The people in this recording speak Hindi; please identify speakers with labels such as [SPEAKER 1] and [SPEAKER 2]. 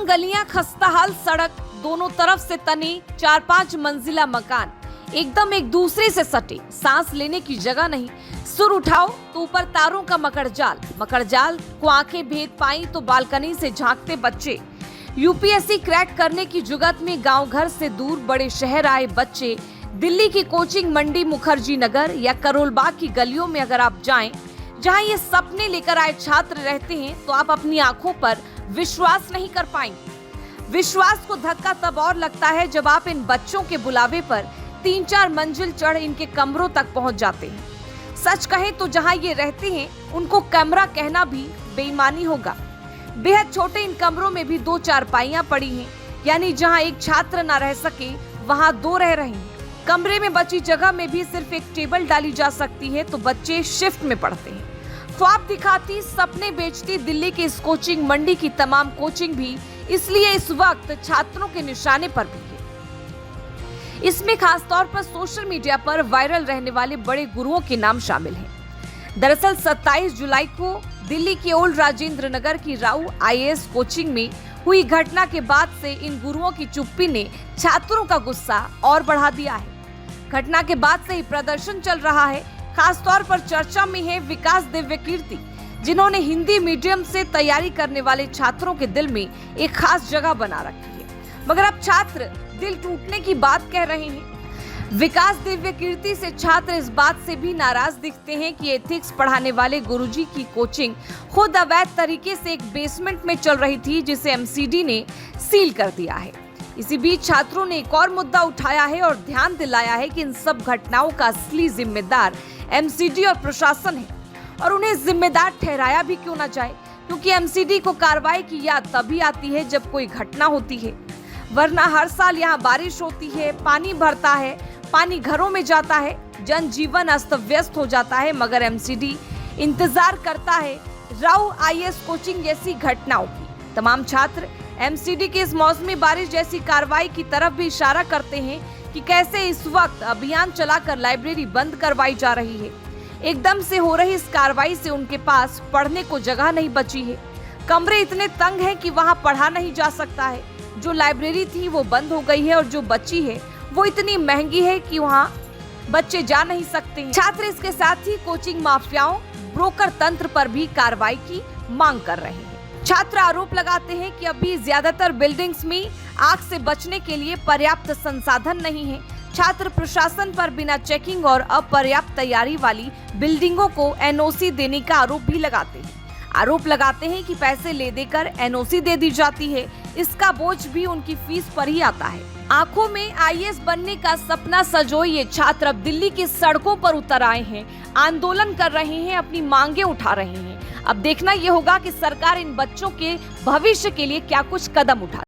[SPEAKER 1] तंग गलियां, खस्ताहाल सड़क, दोनों तरफ से तने 4-5 मंजिला मकान एकदम एक दूसरे से सटे, सांस लेने की जगह नहीं। सुर उठाओ तो ऊपर तारों का मकड़जाल को आंखें भेद पाई तो बालकनी से झांकते बच्चे। यूपीएससी क्रैक करने की जुगत में गांव घर से दूर बड़े शहर आए बच्चे। दिल्ली की कोचिंग मंडी, मुखर्जी नगर या करोलबाग की गलियों में अगर आप जाएं, जहां ये सपने लेकर आए छात्र रहते हैं, तो आप अपनी आंखों पर विश्वास नहीं कर पाएंगे। विश्वास को धक्का तब और लगता है जब आप इन बच्चों के बुलावे पर 3-4 मंजिल चढ़ इनके कमरों तक पहुंच जाते हैं। सच कहें तो जहां ये रहते हैं उनको कमरा कहना भी बेईमानी होगा। बेहद छोटे इन कमरों में भी 2 चारपाइयां पड़ी हैं, यानी जहां एक छात्र ना रह सके वहां 2 रह रहे हैं। कमरे में बची जगह में भी सिर्फ एक टेबल डाली जा सकती है, तो बच्चे शिफ्ट में पढ़ते हैं। ख्वाब दिखाती, सपने बेचती दिल्ली की इस कोचिंग मंडी की तमाम कोचिंग भी इसलिए इस वक्त छात्रों के निशाने पर भी है। इसमें खासतौर पर सोशल मीडिया पर वायरल रहने वाले बड़े गुरुओं के नाम शामिल हैं। दरअसल 27 जुलाई को दिल्ली के ओल्ड राजेंद्र नगर की राउ आईएएस कोचिंग में हुई घटना के बाद से इन गुरुओं की चुप्पी ने छात्रों का गुस्सा और बढ़ा दिया है। घटना के बाद से ही प्रदर्शन चल रहा है। खासतौर पर चर्चा में है विकास दिव्यकीर्ति, जिन्होंने हिंदी मीडियम से तैयारी करने वाले छात्रों के दिल में एक खास जगह बना रखी है। मगर अब छात्र दिल टूटने की बात कह रहे हैं। विकास दिव्यकीर्ति से छात्र इस बात से भी नाराज दिखते हैं कि एथिक्स पढ़ाने वाले गुरुजी की कोचिंग खुद अवैध तरीके से एक बेसमेंट में चल रही थी, जिसे एमसीडी ने सील कर दिया है। इसी बीच छात्रों ने एक और मुद्दा उठाया है और ध्यान दिलाया है कि इन सब घटनाओं का असली जिम्मेदार एमसीडी और प्रशासन है, और उन्हें जिम्मेदार ठहराया भी क्यों न जाए, क्योंकि एमसीडी को कार्रवाई की याद तभी आती है जब कोई घटना होती है। वरना हर साल यहाँ बारिश होती है, पानी भरता है, पानी घरों में जाता है, जनजीवन अस्त व्यस्त हो जाता है, मगर एमसीडी इंतजार करता है राउ आईएएस कोचिंग जैसी घटनाओं की। तमाम छात्र एमसीडी की इस मौसमी बारिश जैसी कार्रवाई की तरफ भी इशारा करते हैं कि कैसे इस वक्त अभियान चलाकर लाइब्रेरी बंद करवाई जा रही है। एकदम से हो रही इस कार्रवाई से उनके पास पढ़ने को जगह नहीं बची है। कमरे इतने तंग हैं कि वहां पढ़ा नहीं जा सकता है। जो लाइब्रेरी थी वो बंद हो गई है और जो बची है वो इतनी महंगी है कि वहां बच्चे जा नहीं सकते हैं। छात्र इसके साथ ही कोचिंग माफियाओं, ब्रोकर तंत्र पर भी कार्रवाई की मांग कर रहे हैं। छात्र आरोप लगाते हैं कि अभी ज्यादातर बिल्डिंग्स में आग से बचने के लिए पर्याप्त संसाधन नहीं है। छात्र प्रशासन पर बिना चेकिंग और अपर्याप्त तैयारी वाली बिल्डिंगों को एनओसी देने का आरोप भी लगाते हैं। आरोप लगाते हैं कि पैसे ले देकर एनओसी दे दी जाती है, इसका बोझ भी उनकी फीस पर ही आता है। आंखों में आईएएस बनने का सपना सजोए ये छात्र अब दिल्ली की सड़कों पर उतर आए हैं, आंदोलन कर रहे हैं, अपनी मांगे उठा रहे हैं। अब देखना ये होगा कि सरकार इन बच्चों के भविष्य के लिए क्या कुछ कदम उठाती है।